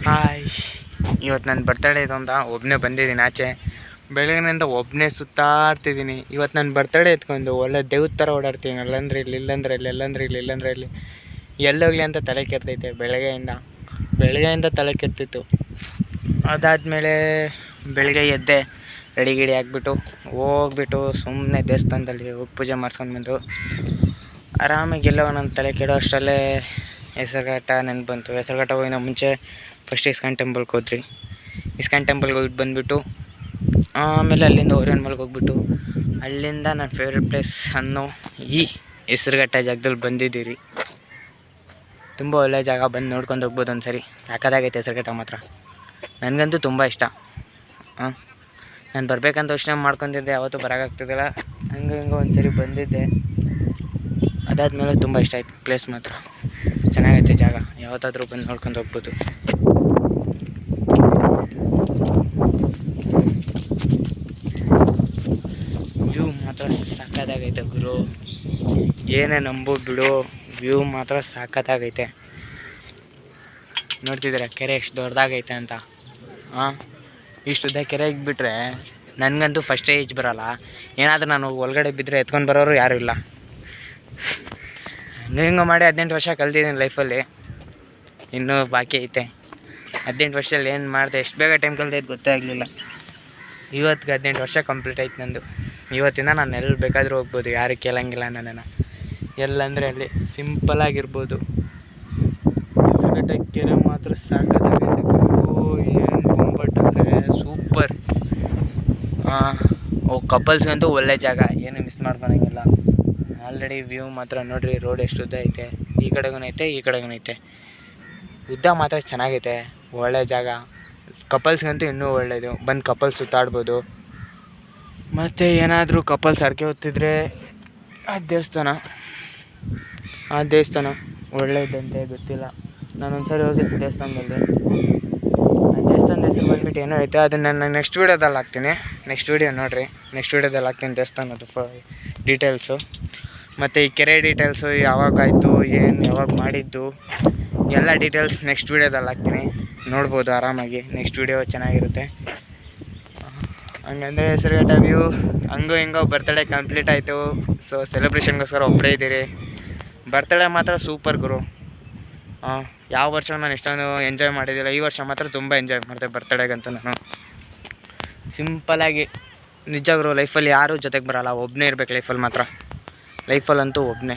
Hi, ಇವತ್ತು ನನ್ನ birthday ಇದು ಅಂತ ಒಬ್ಬನೇ ಬಂದಿದ್ದೀನಿ ಆಚೆ. ಬೆಳಗಿನಿಂದ ಒಬ್ಬನೇ ಸುತ್ತಾಡ್ತಿದ್ದೀನಿ. ಇವತ್ತು ನನ್ನ ಬರ್ತಡೇ ಎತ್ಕೊಂಡು ಒಳ್ಳೆ ದೇವ್ರ ಥರ ಓಡಾಡ್ತೀನಿ. ಅಲ್ಲಂದ್ರೆ ಇಲ್ಲಿ, ಇಲ್ಲಂದ್ರೆ ಇಲ್ಲಿ, ಎಲ್ಲಂದ್ರೆ ಇಲ್ಲಿ, ಇಲ್ಲಂದ್ರೆ ಇಲ್ಲಿ, ಎಲ್ಲೋಗ್ಲಿ ಅಂತ ತಲೆ ಕೆಡ್ತೈತೆ. ಬೆಳಗ್ಗೆಯಿಂದ ತಲೆ ಕೆಡ್ತಿತ್ತು. ಅದಾದಮೇಲೆ ಬೆಳಗ್ಗೆ ಎದ್ದೆ, ರೆಡಿ ಗಿಡಿ ಆಗಿಬಿಟ್ಟು ಹೋಗ್ಬಿಟ್ಟು ಸುಮ್ಮನೆ ದೇವಸ್ಥಾನದಲ್ಲಿ ಹೋಗಿ ಪೂಜೆ ಮಾಡ್ಸ್ಕೊಂಡು ಆರಾಮಾಗಿ ಎಲ್ಲೋ ನನ್ನ ತಲೆ ಕೆಡೋ ಅಷ್ಟರಲ್ಲೇ ಹೆಸರುಘಟ್ಟ ನೆನಪು ಬಂತು. ಹೆಸರುಘಟ್ಟ ಹೋಗಿನ ಮುಂಚೆ ಫಸ್ಟ್ ಇಸ್ಕಾನ್ ಟೆಂಪಲ್ಗೆ ಹೋದ್ರಿ. ಇಸ್ಕಾನ್ ಟೆಂಪಲ್ಗೆ ಹೋಗಿ ಬಂದುಬಿಟ್ಟು ಆಮೇಲೆ ಅಲ್ಲಿಂದ ಓರಿಯನ್ ಮಾಲ್ಗೆ ಹೋಗ್ಬಿಟ್ಟು ಅಲ್ಲಿಂದ ನನ್ನ ಫೇವ್ರೆಟ್ ಪ್ಲೇಸ್ ಅನ್ನೋ ಈ ಹೆಸರುಘಟ್ಟ ಜಾಗದಲ್ಲಿ ಬಂದಿದ್ದೀರಿ. ತುಂಬ ಒಳ್ಳೆಯ ಜಾಗ, ಬಂದು ನೋಡ್ಕೊಂಡು ಹೋಗ್ಬೋದು ಒಂದು ಸರಿ. ಸಾಕಾಗೈತೆ ಹೆಸರುಘಟ್ಟ ಮಾತ್ರ, ನನಗಂತೂ ತುಂಬ ಇಷ್ಟ. ನಾನು ಬರಬೇಕಂತ ಯೋಚನೆ ಮಾಡ್ಕೊತಿದ್ದೆ, ಯಾವತ್ತೂ ಬರೋಕ್ಕಾಗ್ತಿದ್ದಿಲ್ಲ. ಹಂಗೆ ಒಂದು ಸರಿ ಬಂದಿದ್ದೆ. ಅದಾದಮೇಲೆ ತುಂಬ ಇಷ್ಟ ಆಯಿತು ಪ್ಲೇಸ್ ಮಾತ್ರ. ಚೆನ್ನಾಗೈತೆ ಜಾಗ, ಯಾವತ್ತಾದರೂ ಬಂದು ನೋಡ್ಕೊಂಡು ಹೋಗ್ಬೋದು. ವ್ಯೂ ಮಾತ್ರ ಸಖತ್ತಾಗೈತೆ ಗುರು, ಏನೇ ನಂಬು ಬಿಡು, ವ್ಯೂ ಮಾತ್ರ ಸಖತ್ತಾಗೈತೆ. ನೋಡ್ತಿದ್ದೀರ ಕೆರೆ ಎಷ್ಟು ದೊಡ್ಡದಾಗೈತೆ ಅಂತ. ಇಷ್ಟುದ್ದ ಕೆರೆಗೆ ಬಿಟ್ಟರೆ ನನಗಂತೂ ಫಸ್ಟೇ ಈಜು ಬರೋಲ್ಲ. ಏನಾದರೂ ನಾನು ಒಳಗಡೆ ಬಿದ್ದರೆ ಎತ್ಕೊಂಡು ಬರೋರು ಯಾರೂ ಇಲ್ಲ. ಹಿಂಗೆ ಮಾಡಿ 18 ವರ್ಷ ಕಲ್ತಿದ್ದೀನಿ ಲೈಫಲ್ಲಿ, ಇನ್ನೂ ಬಾಕಿ ಐತೆ. 18 ವರ್ಷದಲ್ಲಿ ಏನು ಮಾಡಿದೆ, ಎಷ್ಟು ಬೇಗ ಟೈಮ್ ಕಲ್ತೈತೆ ಗೊತ್ತೇ ಆಗಲಿಲ್ಲ. ಇವತ್ತಿಗೆ 18 ವರ್ಷ ಕಂಪ್ಲೀಟ್ ಆಯ್ತು ನಂದು. ಇವತ್ತಿಂದ ನಾನು ಎಲ್ಲಿ ಬೇಕಾದರೂ ಹೋಗ್ಬೋದು, ಯಾರು ಕೇಳಂಗಿಲ್ಲ ನನ್ನನ್ನು. ಎಲ್ಲಂದರೆ ಅಲ್ಲಿ ಸಿಂಪಲಾಗಿರ್ಬೋದು. ಹೆಸರುಘಟ್ಟ ಕೆರೆ ಮಾತ್ರ ಸಾಕಾಗೈತೆ. ಏನು ಬೊಂಬಟ್ಟಂದರೆ ಸೂಪರ್. ಕಪಲ್ಸ್ಗಂತೂ ಒಳ್ಳೆ ಜಾಗ, ಏನು ಮಿಸ್ ಮಾಡ್ಕೊಳಂಗಿಲ್ಲ. ಆಲ್ರೆಡಿ ವ್ಯೂ ಮಾತ್ರ ನೋಡಿರಿ, ರೋಡ್ ಎಷ್ಟು ಉದ್ದ ಐತೆ. ಈ ಕಡೆಗೂ ಐತೆ, ಈ ಕಡೆಗೂ ಐತೆ. ಉದ್ದ ಮಾತ್ರ ಚೆನ್ನಾಗೈತೆ, ಒಳ್ಳೆ ಜಾಗ. ಕಪಲ್ಸ್ಗಂತೂ ಇನ್ನೂ ಒಳ್ಳೆಯದು, ಬಂದು ಕಪಲ್ಸ್ ಸುತ್ತಾಡ್ಬೋದು. ಮತ್ತು ಏನಾದರೂ ಕಪಲ್ಸ್ ಹರಕೆ ಹೊತ್ತಿದ್ರೆ ಆ ದೇವಸ್ಥಾನ ಒಳ್ಳೇದಂತೆ ಗೊತ್ತಿಲ್ಲ. ನಾನೊಂದು ಸರಿ ಹೋಗಿದ್ದೆ ದೇವಸ್ಥಾನದಲ್ಲಿ. ಆ ದೇವಸ್ಥಾನದ ಹೆಸರು ಬಂದುಬಿಟ್ಟು ಏನೋ ಐತೆ, ಅದನ್ನು ನಾನು ನೆಕ್ಸ್ಟ್ ವೀಡಿಯೋದಲ್ಲಿ ಹಾಕ್ತೀನಿ. ನೆಕ್ಸ್ಟ್ ವೀಡಿಯೋ ನೋಡಿರಿ, ನೆಕ್ಸ್ಟ್ ವೀಡಿಯೋದಲ್ಲಿ ಹಾಕ್ತೀನಿ ದೇವಸ್ಥಾನದ ಡೀಟೇಲ್ಸು. ಮತ್ತು ಈ ಕೆರೆ ಡೀಟೇಲ್ಸು, ಯಾವಾಗಾಯಿತು, ಏನು ಯಾವಾಗ ಮಾಡಿದ್ದು, ಎಲ್ಲ ಡೀಟೇಲ್ಸ್ ನೆಕ್ಸ್ಟ್ ವೀಡಿಯೋದಲ್ಲಿ ಹಾಕ್ತೀನಿ. ನೋಡ್ಬೋದು ಆರಾಮಾಗಿ. ನೆಕ್ಸ್ಟ್ ವೀಡಿಯೋ ಚೆನ್ನಾಗಿರುತ್ತೆ. ಹಂಗಂದರೆ ಹೆಸರುಘಟ್ಟ ವ್ಯೂ ಹಂಗೋ ಹಿಂಗೋ ಬರ್ತಡೇ ಕಂಪ್ಲೀಟ್ ಆಯಿತು. ಸೊ ಸೆಲೆಬ್ರೇಷನ್ಗೋಸ್ಕರ ಒಬ್ಬರೇ ಇದ್ದೀರಿ. ಬರ್ತಡೇ ಮಾತ್ರ ಸೂಪರ್ ಗುರು. ಯಾವ ವರ್ಷ ನಾನು ಇಷ್ಟೊಂದು ಎಂಜಾಯ್ ಮಾಡಿದ್ದಿಲ್ಲ, ಈ ವರ್ಷ ಮಾತ್ರ ತುಂಬ ಎಂಜಾಯ್ ಮಾಡಿದೆ ಬರ್ತಡೇಗಂತೂ. ನಾನು ಸಿಂಪಲಾಗಿ, ನಿಜ ಗುರು, ಲೈಫಲ್ಲಿ ಯಾರೂ ಜೊತೆಗೆ ಬರೋಲ್ಲ, ಒಬ್ಬನೇ ಇರಬೇಕು ಲೈಫಲ್ಲಿ ಮಾತ್ರ. ಲೈಫಲ್ಲಂತೂ ಒಬ್ಬನೇ.